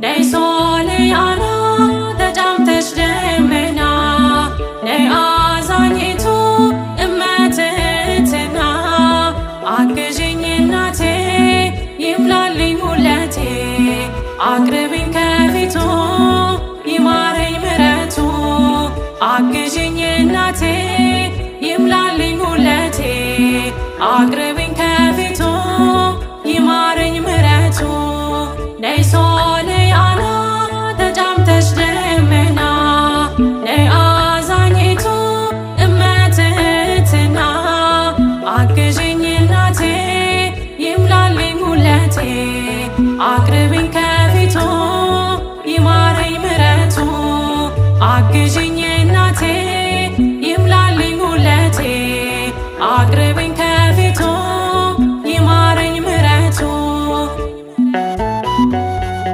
ነይ ሶልያና ተጫምተሽ ደመና ነይ አዛኝቱ እመትህትና አግዥኝ እናቴ ይምላልኝ ሁለቴ አቅርቢኝ ከፊቱ ይማረኝ ምሕረቱ አግዥኝ እናቴ ይምላልኝ ሁለቴ አቅርቢኝ ከፊቱ ይማረኝ ምሕረቱ ነይ ሶልያና ተጫምተሽ ደመና ነይ አዛኝቱ እመትህትና አግዥኝ እናቴ ይምላልኝ ሁለቴ አቅርቢኝ